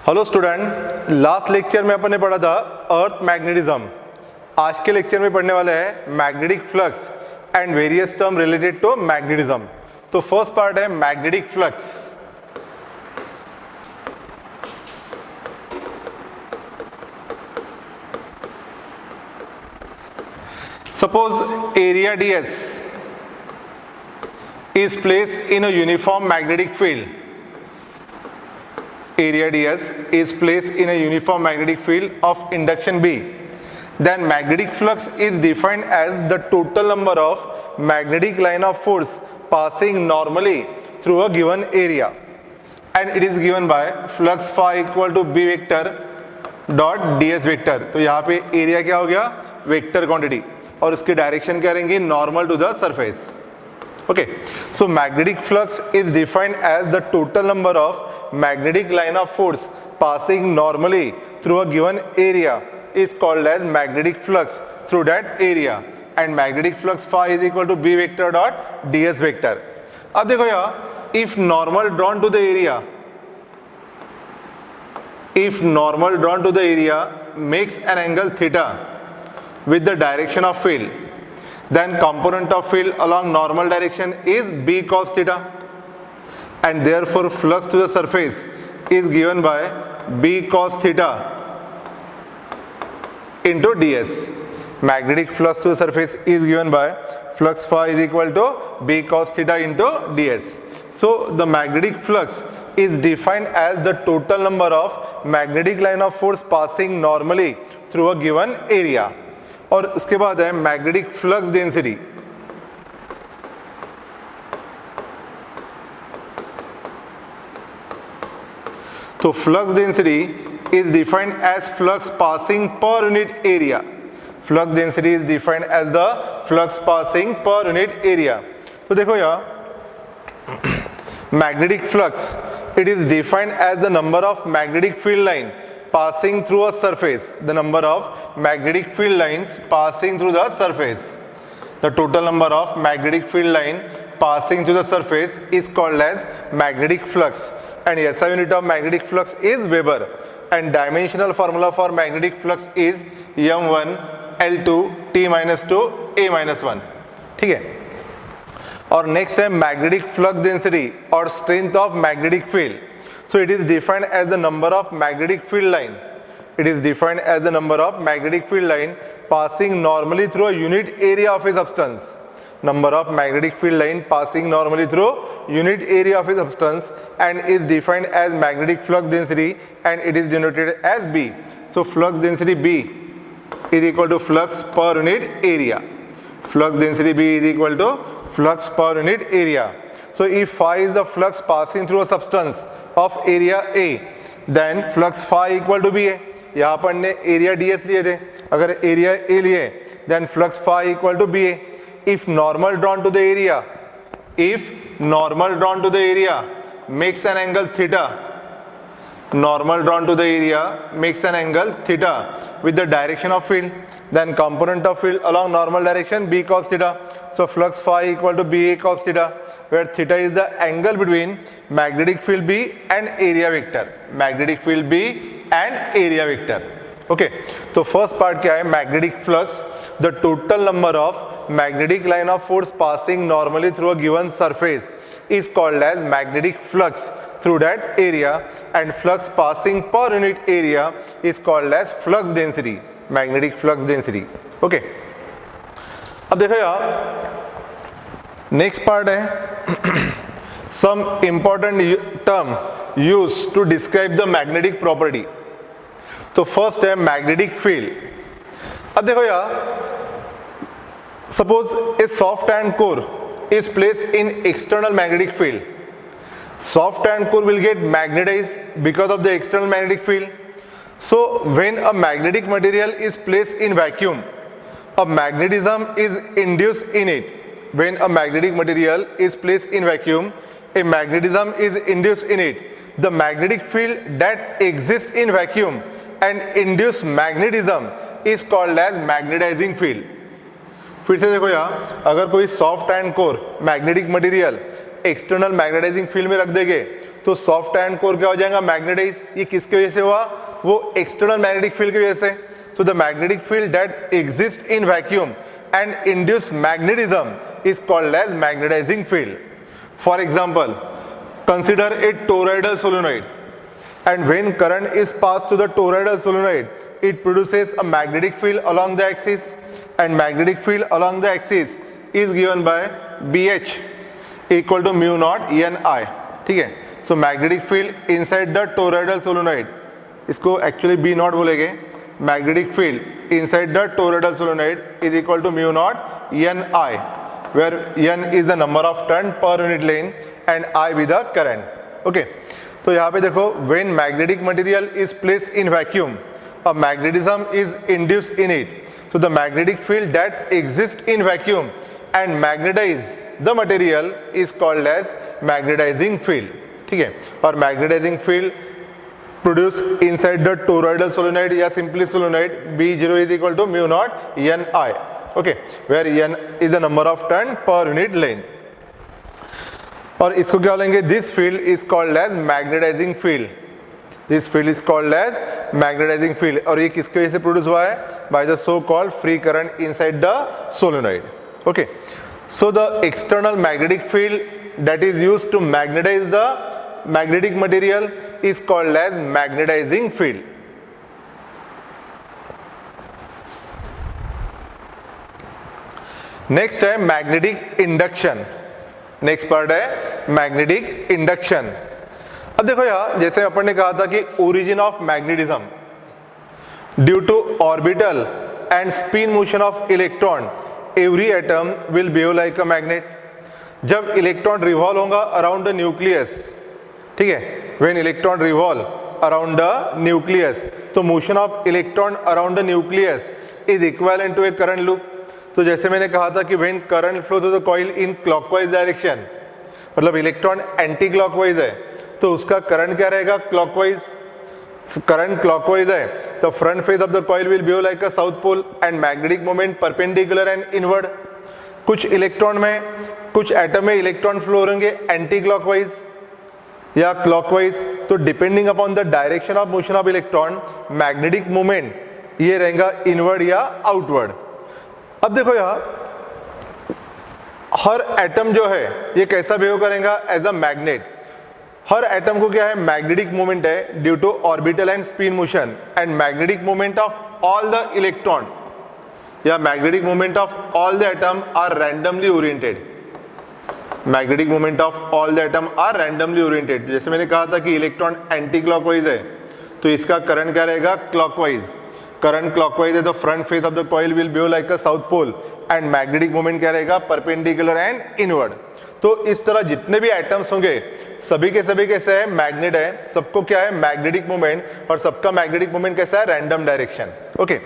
Hello student, last lecture में अपन ने पढ़ा था अर्थ मैग्नेटिज्म। आज के लेक्चर में पढ़ने वाले हैं magnetic flux and various term related to magnetism. तो फर्स्ट पार्ट है magnetic flux. Suppose area ds is placed in a uniform magnetic field. Area ds is placed in a uniform magnetic field of induction B. Then magnetic flux is defined as the total number of magnetic line of force passing normally through a given area, and it is given by flux phi equal to B vector dot ds vector. तो यहाँ पे area क्या हो गया, vector quantity, और उसकी direction क्या रहेंगी, normal to the surface. Okay, so magnetic flux is defined as the total number of magnetic line of force passing normally through a given area is called as magnetic flux through that area, and magnetic flux phi is equal to B vector dot ds vector. अब देखो यार, if normal drawn to the area makes an angle theta with the direction of field, then component of field along normal direction is B cos theta, and therefore flux to the surface is given by B cos theta into ds. Magnetic flux to the surface is given by flux phi is equal to B cos theta into ds. So the magnetic flux is defined as the total number of magnetic line of force passing normally through a given area. और उसके बाद है magnetic flux density. तो flux density is defined as flux passing per unit area. Flux density is defined as the flux passing per unit area. तो देखो यार, magnetic flux it is defined as the number of magnetic field line passing through a surface, the number of magnetic field lines passing through the surface. The total number of magnetic field line passing through the surface is called as magnetic flux, and SI unit of magnetic flux is Weber, and dimensional formula for magnetic flux is m1 l2 t minus 2 a minus 1. ठीक है. और next है magnetic flux density और strength of magnetic field. So it is defined as the number of magnetic field line. It is defined as the number of magnetic field line passing normally through a unit area of a substance. Number of magnetic field line passing normally through unit area of a substance, and is defined as magnetic flux density, and it is denoted as B. So flux density B is equal to flux per unit area. Flux density B is equal to flux per unit area. So if phi is the flux passing through a substance of area A, then flux phi equal to B है. यहाँ पर ने area ds लिए थे, अगर area A लिए, then flux phi equal to B है. If normal drawn to the area makes an angle theta, normal drawn to the area makes an angle theta with the direction of field, then component of field along normal direction B cos theta. So flux phi equal to B A cos theta, where theta is the angle between magnetic field B and area vector. Magnetic field B and area vector. Okay. तो first part क्या है, magnetic flux, the total number of magnetic line of force passing normally through a given surface is called as magnetic flux through that area, and flux passing per unit area is called as flux density. Magnetic flux density. Okay. अब देखो यार, next part है some important term use to describe the magnetic property. तो first है magnetic field. अब देखो यार, suppose a soft and core is placed in external magnetic field. Soft and core will get magnetized because of the external magnetic field. So when a magnetic material is placed in vacuum, a magnetism is induced in it. When a magnetic material is placed in vacuum, a magnetism is induced in it. The magnetic field that exists in vacuum and induced magnetism is called as magnetizing field. फिर से देखो यहाँ, अगर कोई soft and core magnetic material external magnetizing field में रख देंगे तो सॉफ्ट आयन कोर क्या हो जाएगा, मैग्नेटाइज। ये किसकी वजह से हुआ, वो एक्सटर्नल मैग्नेटिक फील्ड की वजह से। So the magnetic field that exist in vacuum and induce magnetism is called as magnetizing field. For example, consider a toroidal solenoid, and when current is passed to the toroidal solenoid, it produces a magnetic field along the axis, and magnetic field along the axis is given by BH equal to mu naught NI. ठीक है, so magnetic field inside the toroidal solenoid, इसको actually B naught बोलेंगे, magnetic field inside the toroidal solenoid is equal to mu naught NI, where N is the number of turn per unit length and I be the current. Okay, तो यहाँ पे देखो, when magnetic material is placed in vacuum, a magnetism is induced in it. So the magnetic field that exists in vacuum and magnetize the material is called as magnetizing field. ठीक है, और magnetizing field produce inside the toroidal solenoid या simply solenoid B0 is equal to mu naught NI. Okay, where N is the number of turn per unit length. और इसको क्या बोलेंगे, this field is called as magnetizing field. This field is called as magnetizing field. और ये किसकी वजह से produce हुआ है, by the so called free current inside the solenoid. Okay, so the external magnetic field that is used to magnetize the magnetic material is called as magnetizing field. Next है magnetic induction. Next part है magnetic induction. अब देखो यार, जैसे अपन ने कहा था कि origin of magnetism due to orbital and spin motion of electron every atom will behave like a magnet. जब इलेक्ट्रॉन रिवॉल्व होगा अराउंड द न्यूक्लियस, ठीक है, when electron revolve around the nucleus, तो motion of electron around the nucleus is equivalent to a current loop. तो जैसे मैंने कहा था कि when current flow through the coil in clockwise direction, मतलब इलेक्ट्रॉन एंटी क्लॉकवाइज है तो उसका करंट क्या रहेगा, क्लॉकवाइज। करंट क्लॉकवाइज है तो front face of the coil will behave like a south pole and magnetic moment perpendicular and inward. कुछ electron में, कुछ एटम में इलेक्ट्रॉन फ्लो होंगे एंटी क्लॉकवाइज या क्लॉकवाइज। तो depending upon the direction of motion of electron, magnetic moment ये रहेगा inward या आउटवर्ड। अब देखो यहाँ, हर एटम जो है ये कैसा बिहेव करेगा, एज अ मैग्नेट। हर एटम को क्या है, मैग्नेटिक मोमेंट है due to orbital and spin motion, and magnetic moment of all the electron या magnetic moment of all the atom are randomly oriented. Magnetic moment of all the atom are randomly oriented. जैसे मैंने कहा था कि electron anti clockwise है तो इसका current क्या रहेगा, क्लॉकवाइज। करंट क्लॉकवाइज है तो front face of the coil will behave like a south pole and magnetic moment क्या रहेगा, परपेंडिकुलर एंड इनवर्ड। तो इस तरह जितने भी एटम्स होंगे सभी के सभी कैसे है, मैग्नेट है, सबको क्या है, मैग्नेटिक मोमेंट, और सबका मैग्नेटिक मोमेंट कैसा है, रैंडम डायरेक्शन। ओके,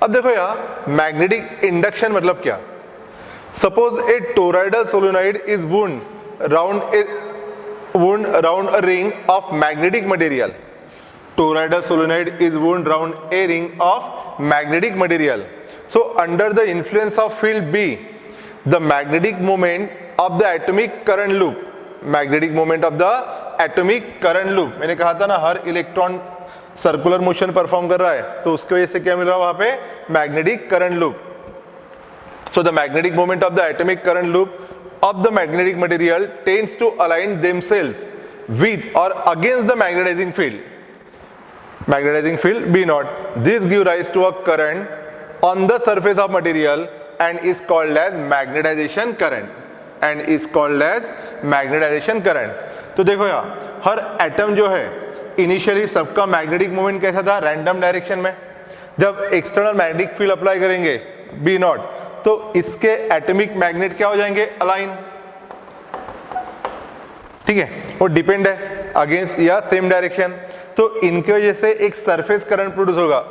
अब देखो यहाँ मैग्नेटिक इंडक्शन मतलब क्या। Suppose a toroidal solenoid is wound round a ring of magnetic material. Toroidal solenoid is wound round a ring of magnetic material. So under the influence of field B, the magnetic moment of the atomic current loop, magnetic moment of the atomic current loop, मैंने कहा था ना हर electron circular motion perform कर रहा है तो उसकी वजह से क्या मिल रहा है वहां पे, magnetic current loop. So the magnetic moment of the atomic current loop of the magnetic material tends to align themselves with or against the magnetizing field. Magnetizing field B naught. This gives rise to a current on the surface of material and is called as magnetization current. And is called as magnetization current. तो देखो यहाँ हर atom जो है initially सबका magnetic moment कैसा था, random direction में। जब एक्सटर्नल मैग्नेटिक फील्ड अप्लाई करेंगे B नॉट तो इसके एटॉमिक मैग्नेट क्या हो जाएंगे, अलाइन। ठीक है, वो डिपेंड है अगेंस्ट या सेम डायरेक्शन, तो इनके वजह से एक सरफेस करंट प्रोड्यूस होगा।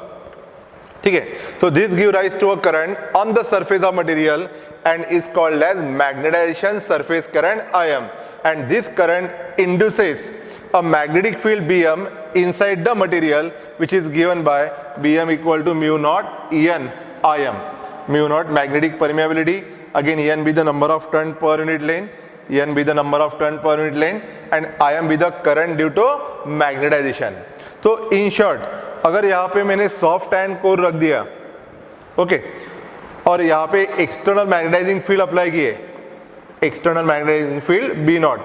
ठीक है, so this give rise to a current on the surface of material and is called as magnetization surface current IM, and this current induces a magnetic field BM inside the material which is given by BM equal to mu naught EN IM। Mu naught magnetic permeability, again EN be the number of turn per unit length, N be the number of turn per unit length, and Im be the current due to magnetization. तो in short अगर यहाँ पे मैंने soft and core रख दिया, okay, और यहाँ पे एक्सटर्नल मैग्नेटाइजिंग फील्ड अप्लाई किए, external magnetizing field B naught,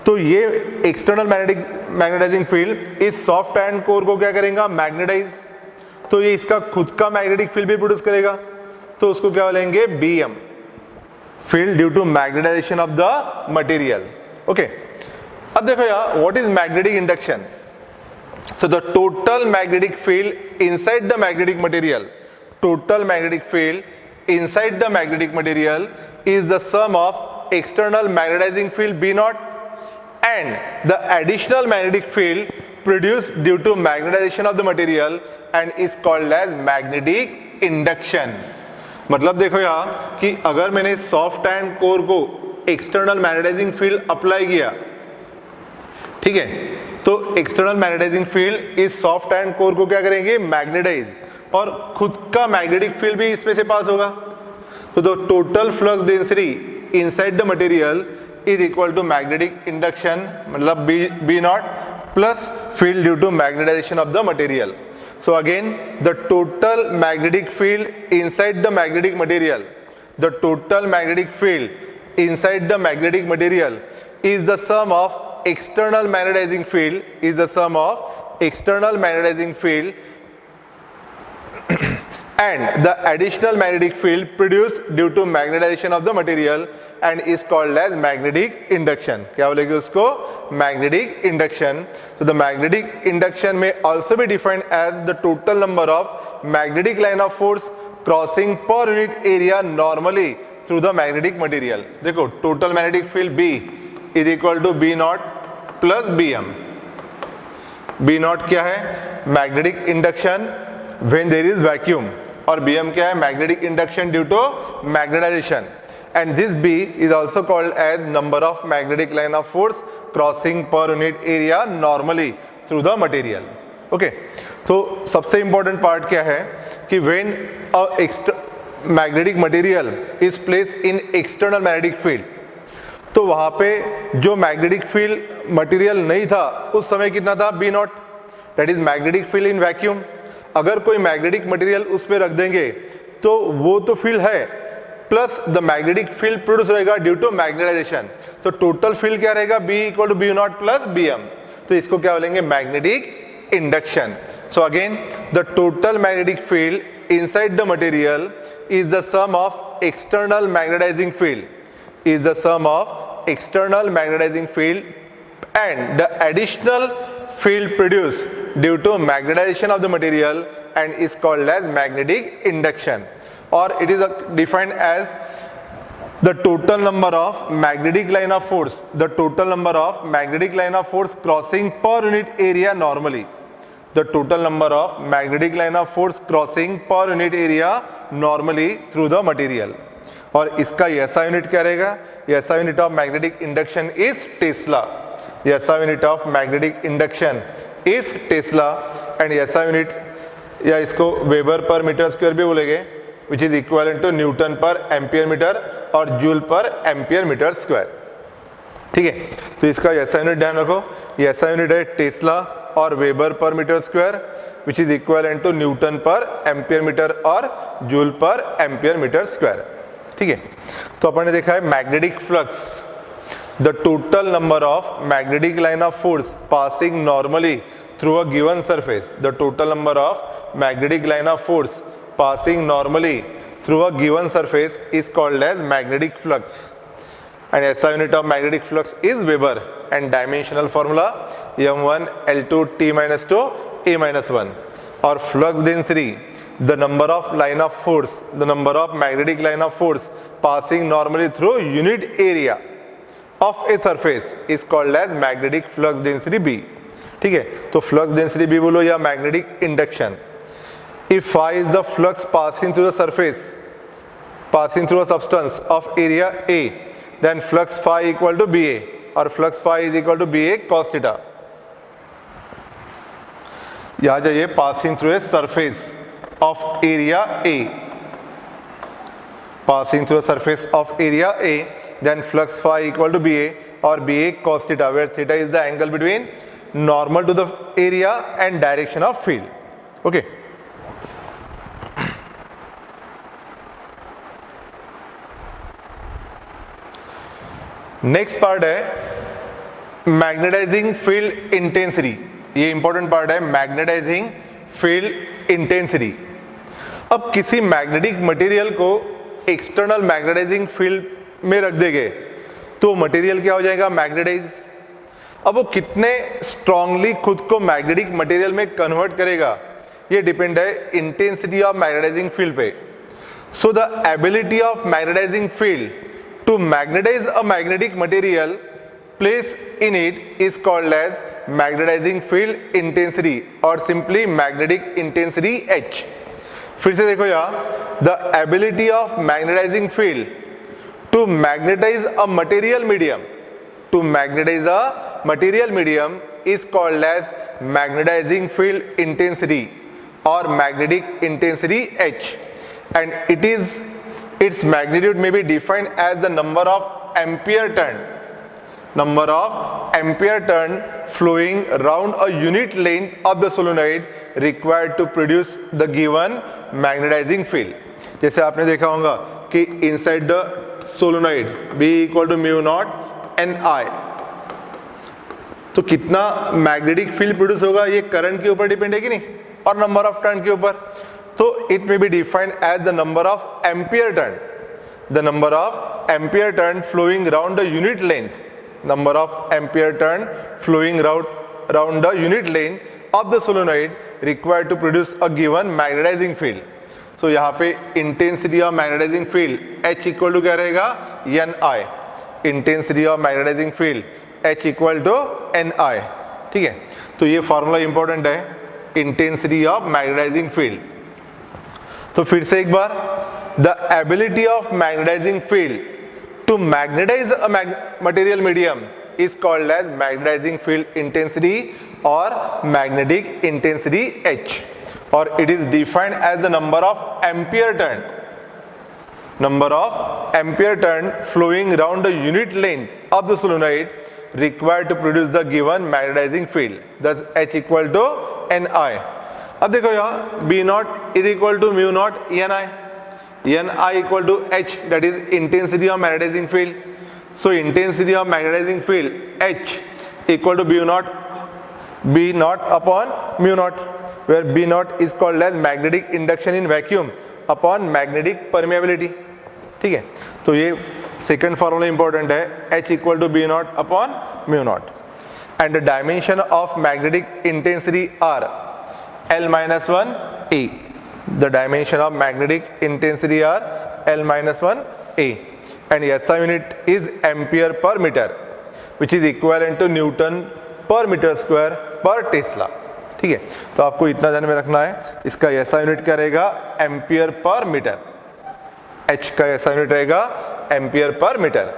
तो ये एक्सटर्नल मैग्नेटाइजिंग फील्ड इस सॉफ्ट एंड कोर को क्या करेगा, मैग्नेटाइज, तो ये इसका खुद का मैग्नेटिक फील्ड भी प्रोड्यूस करेगा, तो उसको क्या बोलेंगे, BM, field due to magnetization of the material. Okay, अब देखो यार, what is magnetic induction? So the total magnetic field inside the magnetic material, total magnetic field inside the magnetic material is the sum of external magnetizing field B naught and the additional magnetic field produced due to magnetization of the material and is called as magnetic induction. मतलब देखो यहाँ कि अगर मैंने soft and core को external magnetizing field apply किया, ठीक है, तो एक्सटर्नल मैग्नेटाइजिंग फील्ड इस सॉफ्ट एंड कोर को क्या करेंगे, मैग्नेटाइज, और खुद का मैग्नेटिक फील्ड भी इसमें से पास होगा, तो the total flux density inside the material is equal to magnetic induction, मतलब B not plus field due to magnetization of the material. So again the total magnetic field inside the magnetic material, the total magnetic field inside the magnetic material is the sum of external magnetizing field, is the sum of external magnetizing field and the additional magnetic field produced due to magnetization of the material and is called as magnetic induction. क्या बोलेंगे उसको, magnetic induction. So the magnetic induction may also be defined as the total number of magnetic line of force crossing per unit area normally through the magnetic material. देखो total magnetic field B is equal to B naught plus BM. B naught क्या है, magnetic induction when there is vacuum, और Bm क्या है, magnetic induction due to magnetization, and this B is also called as number of magnetic line of force crossing per unit area normally through the material. Okay, तो सबसे important part क्या है कि when a magnetic material is placed in external magnetic field, तो वहाँ पे जो magnetic field material नहीं था उस समय कितना था, B naught, that is magnetic field in vacuum. अगर कोई मैग्नेटिक मटेरियल उस पर रख देंगे तो वो तो फील्ड है, plus the magnetic field produce रहेगा ड्यू टू मैग्नेटाइजेशन, तो टोटल फील्ड क्या रहेगा, B equal to B naught plus BM, तो इसको क्या बोलेंगे, magnetic induction. So again the total magnetic field inside the material is the sum of external magnetizing field, is the sum of external magnetizing field and the additional field produced due to magnetization of the material and is called as magnetic induction, or it is defined as the total number of magnetic line of force, the total number of magnetic line of force crossing per unit area normally, the total number of magnetic line of force crossing per unit area normally through the material. और इसका SI unit क्या रहेगा, SI unit of magnetic induction is Tesla, SI unit of magnetic induction is Tesla and SI unit या इसको weber per metre square भी बोलेंगे, which is equivalent to newton per ampere metre और joule per ampere metre square. ठीक है, तो इसका SI unit ध्यान रखो, SI यूनिट है टेस्ला और weber per metre square, which is equivalent to newton per ampere metre और joule per ampere metre square. ठीक है, तो अपन ने देखा है magnetic flux, the total number of magnetic line of force passing normally through a given surface, the total number of magnetic line of force passing normally through a given surface is called as magnetic flux, and SI unit of magnetic flux is Weber and dimensional formula m1 L2 T minus 2 A minus 1. or flux density, the number of line of force, the number of magnetic line of force passing normally through unit area of a surface is called as magnetic flux density B. ठीक है, तो flux density B बोलो या magnetic induction. If phi is the flux passing through the surface, passing through a substance of area A, then flux phi equal to BA, or flux phi is equal to BA cos theta. यहाँ जाइए, passing through a surface of area A, passing through a surface of area A, then flux phi equal to BA or BA cos theta, where theta is the angle between normal to the area and direction of field. Okay. Next part है magnetising field intensity. ये important part है, magnetising field intensity. अब किसी magnetic material को external magnetizing field में रख देंगे तो मटेरियल क्या हो जाएगा, मैग्नेटाइज. अब वो कितने स्ट्रांगली खुद को मैग्नेटिक मटेरियल में कन्वर्ट करेगा ये डिपेंड है इंटेंसिटी ऑफ मैग्नेटाइजिंग फील्ड पे. So the ability of magnetizing field to magnetize a magnetic material placed in it is called as magnetizing field intensity or simply magnetic intensity H. फिर से देखो यहाँ, the ability of magnetizing field to magnetize a material medium, to magnetize a material medium is called as magnetizing field intensity or magnetic intensity H, and its magnitude may be defined as the number of ampere turn flowing round a unit length of the solenoid required to produce the given magnetizing field. जैसे आपने देखा होगा कि inside the solenoid B equal to mu naught Ni, तो कितना magnetic field produce होगा ये current के ऊपर डिपेंड है कि नहीं, और नंबर ऑफ टर्न के ऊपर. तो it may be defined as the number of ampere turn, the number of ampere turn flowing round the unit length, number of ampere turn flowing round the unit length of the solenoid required to produce a given magnetizing field. So यहाँ पे intensity of magnetizing field H equal to क्या रहेगा, Ni. Intensity of magnetizing field H equal to Ni. ठीक है, तो ये formula important है, intensity of magnetizing field. तो फिर से एक बार, the ability of magnetizing field to magnetize a material medium is called as magnetizing field intensity और मैग्नेटिक इंटेंसिटी H, और it is defined as the number of ampere turn flowing round the unit length of the solenoid required to produce the given magnetizing field, thus H equal to Ni. अब देखो यहाँ B naught is equal to mu naught Ni equal to H, that is intensity of magnetizing field. So intensity of magnetizing field H equal to B naught upon mu naught, where B naught is called as magnetic induction in vacuum upon magnetic permeability. ठीक है, तो ये second formula important है, H equal to B naught upon mu naught. And the dimension of magnetic intensity are L-1 A. The dimension of magnetic intensity are L-1 A, and SI unit is ampere per meter, which is equivalent to Newton per meter square per Tesla. ठीक है, तो आपको इतना ध्यान में रखना है, इसका SI यूनिट क्या रहेगा, एम्पियर पर मीटर. H का SI यूनिट रहेगा एम्पियर पर मीटर.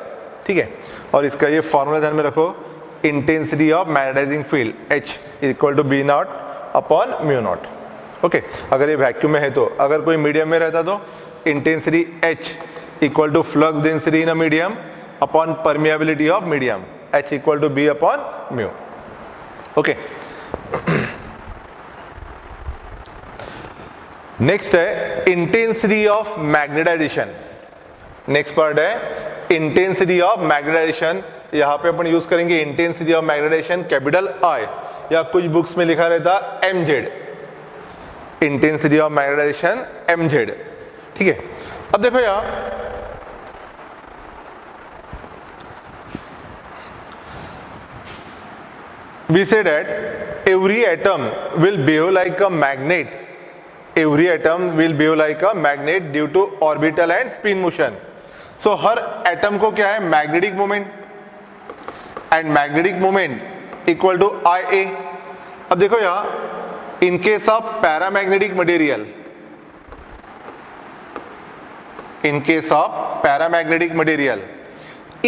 ठीक है, और इसका ये फॉर्मूला ध्यान में रखो, intensity of magnetizing field H equal to B naught upon mu naught. Okay, अगर ये वैक्यूम में है तो, अगर कोई मीडियम में रहता तो intensity H equal to flux density in a medium upon permeability of medium, H equal to B upon mu. Okay, next है intensity of magnetization. Next part है इंटेंसिटी ऑफ मैग्नेटाइजेशन. यहाँ पे अपन यूज करेंगे intensity of magnetization capital I, या कुछ books में लिखा रहता mz, intensity of magnetization mz. ठीक है, अब देखो यहाँ we say that every atom will behave like a magnet. Every atom will behave like a magnet due to orbital and spin motion. So हर एटम को क्या है, magnetic moment, and magnetic moment equal to IA. अब देखो यहाँ, in case of paramagnetic material, in case of paramagnetic material,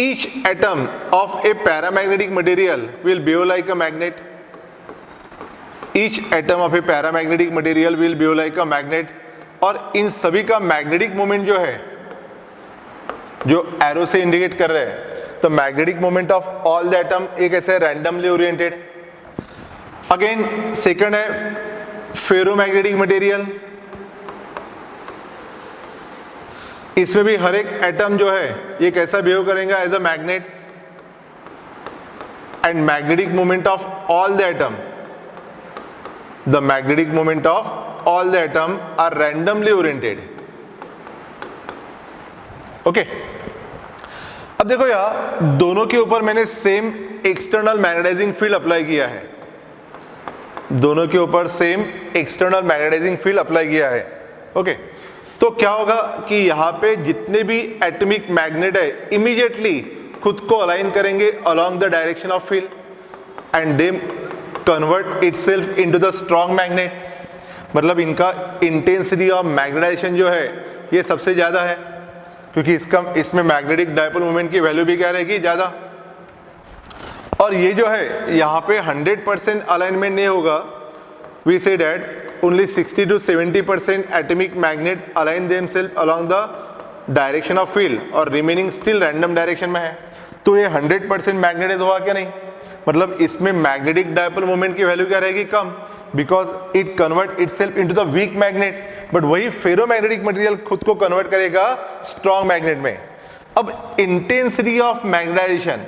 each atom of a paramagnetic material will behave like a magnet. Each atom of a paramagnetic material will behave like a magnet. और इन सभी का magnetic moment जो है जो arrow से indicate कर रहे हैं, तो magnetic moment of all the atom एक ऐसे रैंडमली ओरिएंटेड। अगेन सेकंड है फेरोमैग्नेटिक मटेरियल, इसमें भी हर एक एटम जो है ये कैसा बिहेव करेगा as a magnet, and magnetic moment of all the atom, the magnetic moment of all the atom are randomly oriented. Okay, अब देखो यार दोनों के ऊपर मैंने same external magnetizing field apply किया है, दोनों के ऊपर same external magnetizing field apply किया है। ओके, तो क्या होगा कि यहाँ पे जितने भी एटॉमिक मैग्नेट है इमीडिएटली खुद को अलाइन करेंगे along the direction of field and they convert itself into the strong magnet. मतलब इनका इंटेंसिटी ऑफ मैग्नेटाइजेशन जो है ये सबसे ज़्यादा है, क्योंकि इसमें मैग्नेटिक डायपोल मोमेंट की वैल्यू भी क्या रहेगी, ज़्यादा। और ये जो है यहाँ पे 100% अलाइनमेंट नहीं होगा, we say that only 60 to 70% atomic magnet align themselves along the direction of field और रिमेनिंग स्टिल रैंडम डायरेक्शन में है। तो ये 100% मैग्नेटाइज हुआ क्या, नहीं, मतलब इसमें मैग्नेटिक डायपोल मोमेंट की वैल्यू क्या रहेगी, कम, because it convert itself into the weak magnet. But वही फेरोमैग्नेटिक मटेरियल खुद को कन्वर्ट करेगा स्ट्रॉन्ग मैग्नेट में। अब intensity of magnetization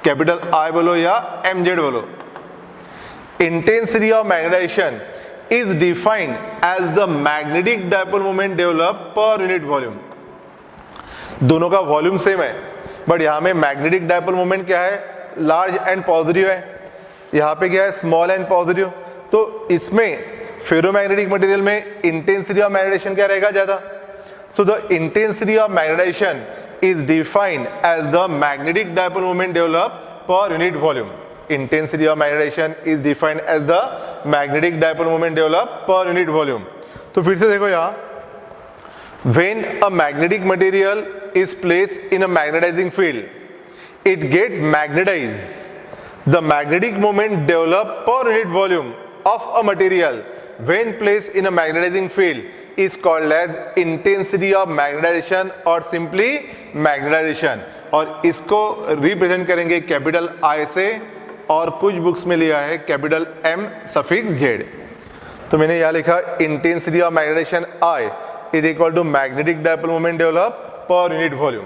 capital I बोलो या mz बोलो, intensity of magnetization is defined as the magnetic dipole moment develop per unit volume. दोनों का वॉल्यूम सेम है, बट यहाँ में मैग्नेटिक डायपोल मोमेंट क्या है, लार्ज एंड पॉजिटिव है, यहाँ पे क्या है, स्मॉल एंड पॉजिटिव। तो इसमें फेरोमैग्नेटिक मटेरियल में इंटेंसिटी ऑफ मैग्नेटाइजेशन क्या रहेगा, ज्यादा। So the intensity of magnetisation is defined as the magnetic dipole moment developed per unit volume. Intensity of magnetization is defined as the magnetic dipole moment developed per unit volume. तो फिर से देखो यहाँ, when a magnetic material is placed in a magnetizing field, it get magnetized. The magnetic moment developed per unit volume of a material when placed in a magnetizing field is called as intensity of magnetization और simply magnetization। और इसको represent करेंगे capital I से, और कुछ books में लिया है कैपिटल M सफिक्स Z। तो मैंने यहाँ लिखा intensity of magnetization I is equal to magnetic dipole moment develop per unit volume.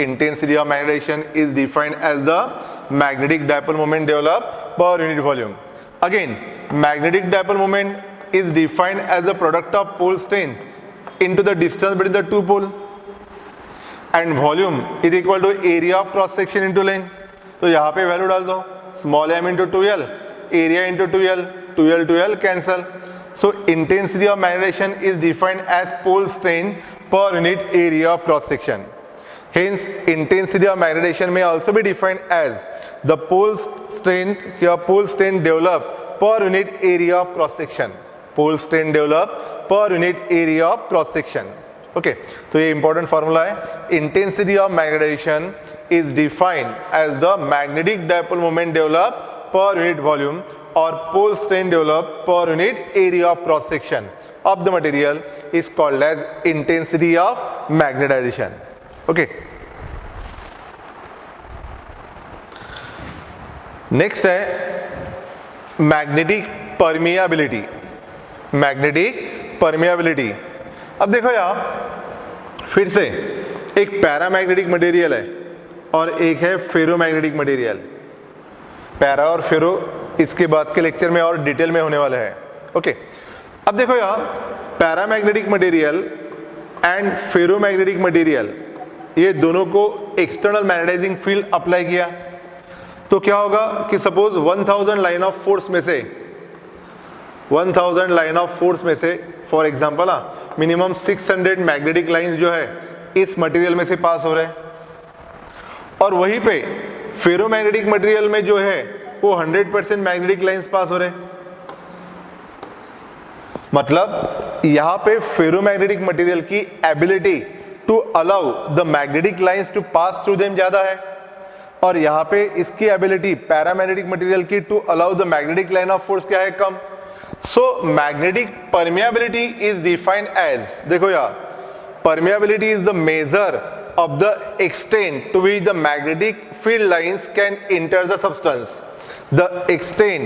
Intensity of magnetization is defined as the magnetic dipole moment develop per unit volume. Again magnetic dipole moment is defined as the product of pole strength into the distance between the two pole, and volume is equal to area of cross section into length। तो यहाँ पे value डाल दो, small m into 2l, area into 2l, 2l 2l cancel। So intensity of magnetization is defined as pole strength per unit area of cross section। Hence intensity of magnetization may also be defined as the pole strength या pole strength developed per unit area of cross section, pole strength develop per unit area of cross section. Okay, तो ये important formula है। Intensity of magnetization is defined as the magnetic dipole moment develop per unit volume और pole strength develop per unit area of cross section of the material is called as intensity of magnetization. Okay, next है magnetic permeability. Magnetic permeability, अब देखो यहाँ फिर से एक paramagnetic material है और एक है फेरोमैग्नेटिक मटेरियल। पैरा और फेरो इसके बाद के लेक्चर में और डिटेल में होने वाला है। ओके, अब देखो यहाँ paramagnetic material and ferromagnetic material ये दोनों को एक्सटर्नल मैग्नेटाइजिंग फील्ड अप्लाई किया, तो क्या होगा कि सपोज 1000 लाइन ऑफ फोर्स में से 1000 लाइन ऑफ फोर्स में से for example minimum 600 magnetic lines जो है इस मटेरियल में से पास हो रहे हैं, और वहीं पे फेरोमैग्नेटिक मटेरियल में जो है वो 100% मैग्नेटिक लाइंस पास हो रहे हैं। मतलब यहाँ पे फेरोमैग्नेटिक मटेरियल की ability to allow the magnetic lines to pass through them ज्यादा है, और यहाँ पे इसकी एबिलिटी पैरामैग्नेटिक मटेरियल की to allow the magnetic line of force क्या है, कम। So magnetic permeability is defined as, देखो यार permeability is the measure of the extent to which the magnetic field lines can enter the substance. The extent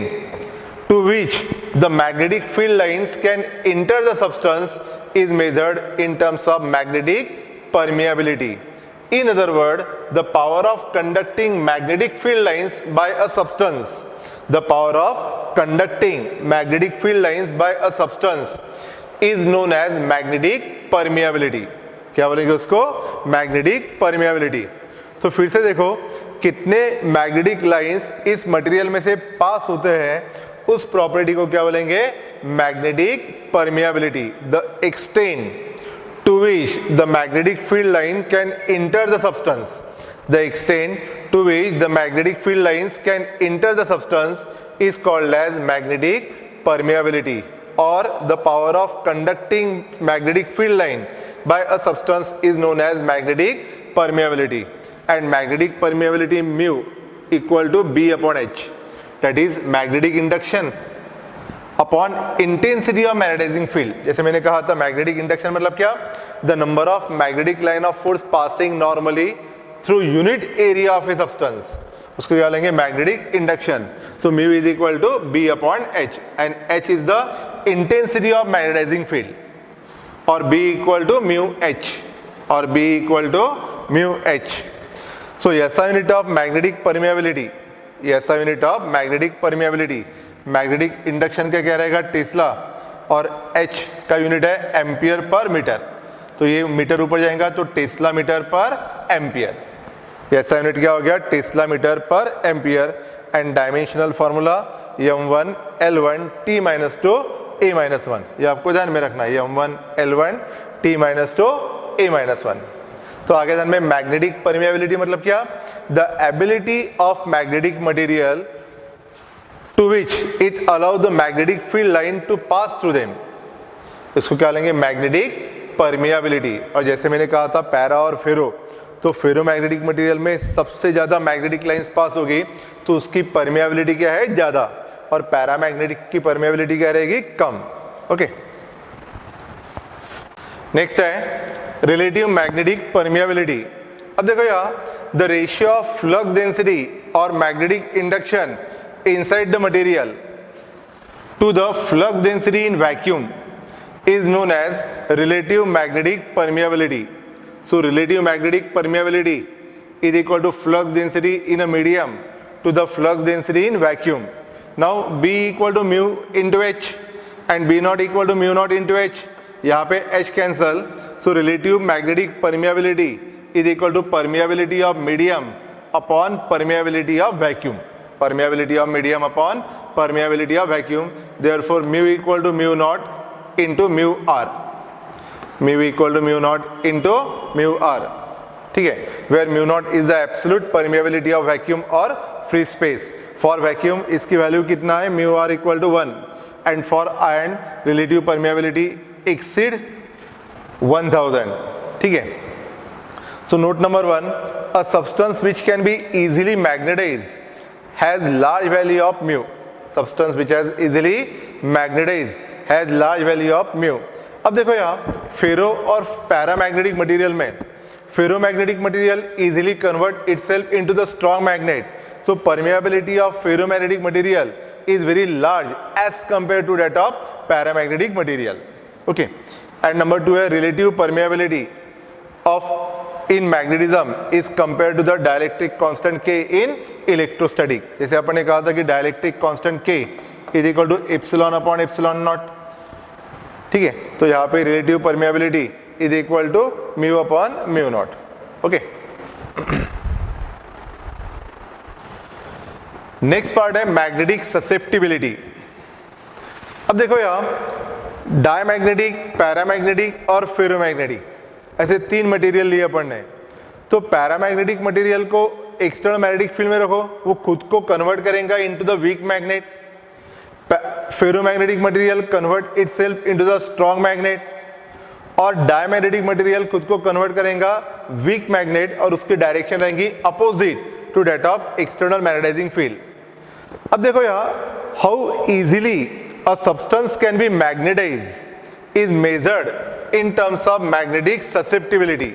to which the magnetic field lines can enter the substance is measured in terms of magnetic permeability. In other words, the power of conducting magnetic field lines by a substance, the power of conducting magnetic field lines by a substance is known as magnetic permeability. क्या बोलेंगे उसको? Magnetic permeability. तो फिर से देखो कितने magnetic lines इस material में से पास होते हैं, उस प्रॉपर्टी को क्या बोलेंगे? Magnetic permeability. The extent to which the magnetic field line can enter the substance, the extent to which the magnetic field lines can enter the substance is called as magnetic permeability, or the power of conducting magnetic field line by a substance is known as magnetic permeability. And magnetic permeability mu equal to B upon H, that is magnetic induction upon intensity of magnetizing field. जैसे मैंने कहा था magnetic induction मतलब क्या? The number of magnetic line of force passing normally through unit area of a substance, उसको क्या लेंगे? Magnetic induction. So mu is equal to B upon H, and H is the intensity of magnetizing field, और B equal to mu H, और B equal to mu H. So ऐसा unit of magnetic permeability, ऐसा unit of magnetic permeability, magnetic induction का क्या रहेगा? Tesla, और H का unit है एम्पियर पर मीटर. तो ये मीटर ऊपर जाएगा तो टेस्ला मीटर पर एम्पियर. ऐसा यूनिट क्या हो गया? टेस्ला मीटर पर ampere. And dimensional formula m1 L1 T minus two A minus 1, ये आपको ध्यान में रखना है. m1 L1 T minus two A minus 1. तो आगे ध्यान में मैग्नेटिक परमिएबिलिटी मतलब क्या? The ability of magnetic material to which it allow the magnetic field line to pass through them, इसको क्या लेंगे? Magnetic permeability. और जैसे मैंने कहा था पैरा और फेरो, तो फेरोमैग्नेटिक मटेरियल में सबसे ज़्यादा मैग्नेटिक लाइंस पास होगी तो उसकी परमिएबिलिटी क्या है? ज़्यादा, और पैरामैग्नेटिक की परमिएबिलिटी क्या रहेगी? कम. ओके, नेक्स्ट है रिलेटिव मैग्नेटिक परमिएबिलिटी. अब देखो यार, the ratio of flux density और magnetic induction inside the material to the flux density in vacuum is known as relative magnetic permeability. So relative magnetic permeability is equal to flux density in a medium to the flux density in vacuum. Now B equal to mu into H and B not equal to mu not into H. यहाँ पे H cancel. So relative magnetic permeability is equal to permeability of medium upon permeability of vacuum. Permeability of medium upon permeability of vacuum. Therefore mu equal to mu not into mu R. mu equal to mu naught into mu r. ठीक है, where mu naught is the absolute permeability of vacuum or free space. For vacuum इसकी value कितना है? mu r equal to 1, and for iron relative permeability exceed 1000. ठीक है. So note number 1, a substance which can be easily magnetized has large value of mu. Substance which has easily magnetized has large value of mu. अब देखो यहाँ ferro और paramagnetic material में, ferromagnetic material easily convert itself into the strong magnet. So permeability of ferromagnetic material is very large as compare to that of paramagnetic material. Okay, and number 2 है relative permeability of in magnetism is compare to the dielectric constant K in electrostatic. जैसे अपन ने कहा था कि dielectric constant K is equal to epsilon upon epsilon naught. ठीक है, तो यहाँ पे relative permeability is equal to mu upon mu naught. Okay, next part है मैग्नेटिक ससेप्टिबिलिटी. अब देखो यहाँ डायमैग्नेटिक, पैरामैग्नेटिक और फेरोमैग्नेटिक, ऐसे 3 मटेरियल लिए अपन ने. तो पैरामैग्नेटिक मटेरियल को एक्सटर्नल मैग्नेटिक फील्ड में रखो, वो खुद को कन्वर्ट करेगा into the weak magnet. Ferromagnetic material convert itself into the strong magnet, और डायमैग्नेटिक मटेरियल खुद को कन्वर्ट करेगा वीक मैग्नेट, और उसकी डायरेक्शन रहेगी opposite to that of external magnetizing field. अब देखो यहाँ how easily a substance can be magnetized is measured in terms of magnetic susceptibility.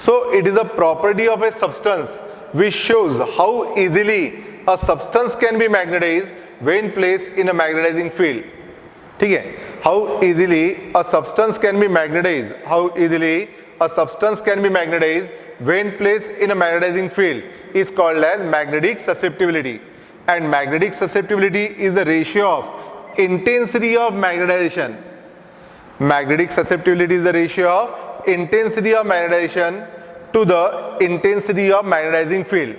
So it is a property of a substance which shows how easily a substance can be magnetized when placed in a magnetizing field. ठीक है, how easily a substance can be magnetized, how easily a substance can be magnetized when placed in a magnetizing field is called as magnetic susceptibility. And magnetic susceptibility is the ratio of intensity of magnetization. Magnetic susceptibility is the ratio of intensity of magnetization to the intensity of magnetizing field.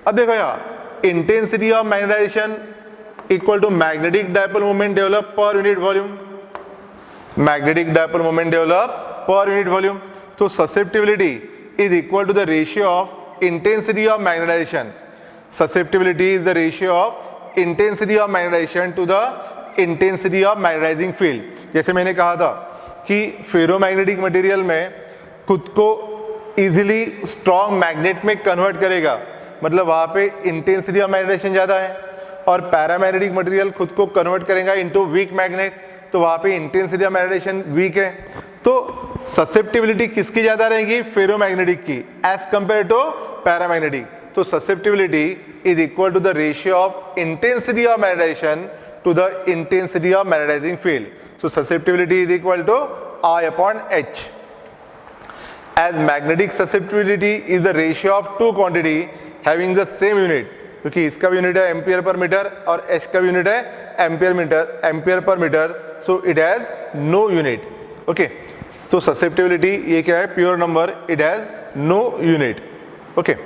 अब देखो यहाँ intensity of magnetization equal to magnetic dipole moment developed per unit volume. Magnetic dipole moment developed per unit volume. So susceptibility is equal to the ratio of intensity of magnetization. Susceptibility is the ratio of intensity of magnetization to the intensity of magnetizing field. जैसे मैंने कहा था कि ferromagnetic material में खुद को easily strong magnet में convert करेगा, मतलब वहाँ पे इंटेंसिटी ऑफ मैग्नेटाइजेशन ज़्यादा है, और पैरामैग्नेटिक मटेरियल खुद को कन्वर्ट करेगा इनटू वीक मैग्नेट, तो वहाँ पे इंटेंसिटी ऑफ मैग्नेटाइजेशन वीक है. तो ससेप्टिबिलिटी किसकी ज़्यादा रहेगी? फेरोमैग्नेटिक की एज कंपेयर टू पैरामैग्नेटिक. तो susceptibility is equal to the ratio of intensity of magnetization to the intensity of magnetizing field. So susceptibility is equal to I upon H. As magnetic susceptibility is the ratio of two quantity having the same unit, क्योंकि इसका भी unit है ampere per metre और H का भी unit है ampere per metre, so it has no unit. Okay, तो susceptibility ये क्या है? Pure number, it has no unit. Okay.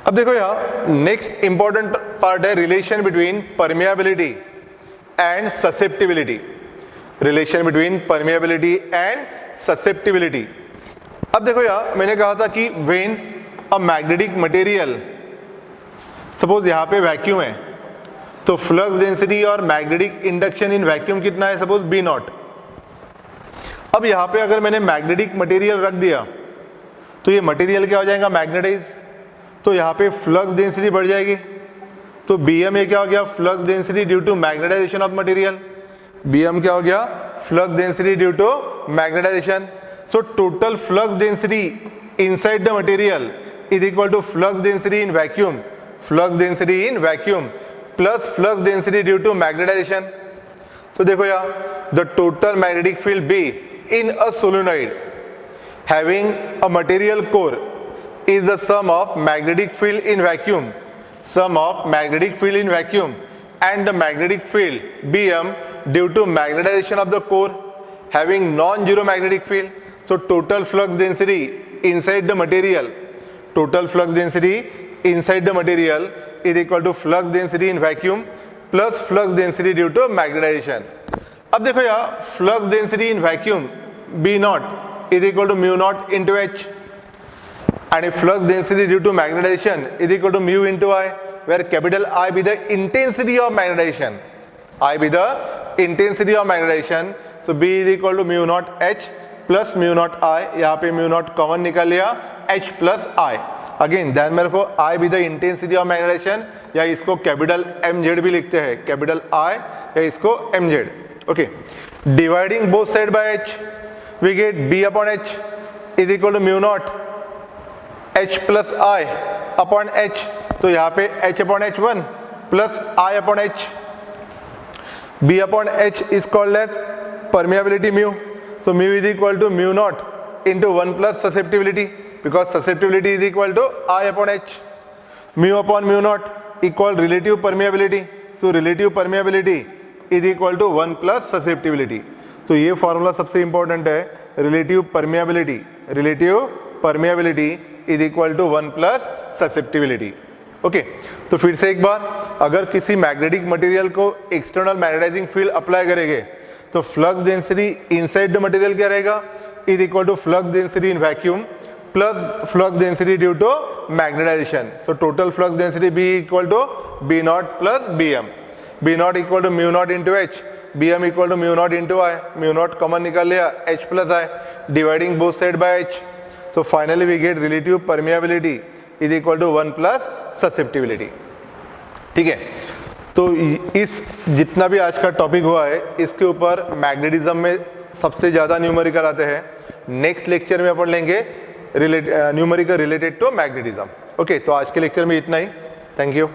अब देखो यहाँ नेक्स्ट इंपॉर्टेंट पार्ट है relation between permeability and susceptibility. Relation between permeability and susceptibility. अब देखो यहाँ मैंने कहा था कि when a magnetic material, suppose यहाँ पे वैक्यूम है, तो फ्लक्स डेंसिटी और मैग्नेटिक इंडक्शन इन वैक्यूम कितना है? Suppose B naught. अब यहाँ पे अगर मैंने मैग्नेटिक मटेरियल रख दिया तो ये मटेरियल क्या हो जाएगा? मैग्नेटाइज. तो यहाँ पे फ्लक्स डेंसिटी बढ़ जाएगी. तो Bm ये क्या हो गया? Flux density due to magnetization of material. Bm क्या हो गया? Flux density due to magnetization. So total flux density inside the material is equal to flux density in vacuum, flux density in vacuum plus flux density due to magnetization. So देखो यहाँ the total magnetic field B in a solenoid having a material core is the sum of magnetic field in vacuum, sum of magnetic field in vacuum and the magnetic field Bm due to magnetization of the core having non-zero magnetic field. So total flux density inside the material, total flux density inside the material is equal to flux density in vacuum plus flux density due to magnetization. अब देखो यहाँ flux density in vacuum B naught is equal to mu naught into H. And if flux density due to magnetization is equal to mu into I, where capital I be the intensity of magnetization, I be the intensity of magnetization, so B is equal to mu naught H plus mu naught I. यहाँ पे mu naught common निकल लिया, H plus I. Again ध्यान में रखो I be the intensity of magnetization, या इसको capital MZ भी लिखते हैं, कैपिटल I या इसको MZ. Okay, dividing both side by H, we get B upon H is equal to mu naught H plus I upon H. तो यहाँ पे H upon H1 plus I upon H. B upon H is called as permeability mu. So mu is equal to mu naught into 1 plus susceptibility, because susceptibility is equal to I upon H. Mu upon mu naught equal relative permeability. So relative permeability is equal to 1 plus susceptibility. तो ये formula सबसे important है, relative permeability. Relative permeability is equal to 1 plus susceptibility. Okay, तो फिर से एक बार, अगर किसी मैग्नेटिक मटेरियल को एक्सटर्नल मैग्नेटाइजिंग फील्ड अप्लाई करेंगे तो flux density inside the material क्या रहेगा? Is equal to flux density in vacuum plus flux density due to magnetization. So total flux density B equal to B not plus B M. B naught equal to mu naught into H, B M equal to mu naught into I. Mu naught common निकाल लिया, H plus I, dividing both side by H. So finally we get relative permeability is equal to 1 plus susceptibility. ठीक है, तो इस जितना भी आज का टॉपिक हुआ है इसके ऊपर मैग्नेटिज्म में सबसे ज़्यादा न्यूमेरिकल आते हैं. नेक्स्ट लेक्चर में अपन लेंगे numerical related to magnetism. Okay, तो आज के लेक्चर में इतना ही। Thank you.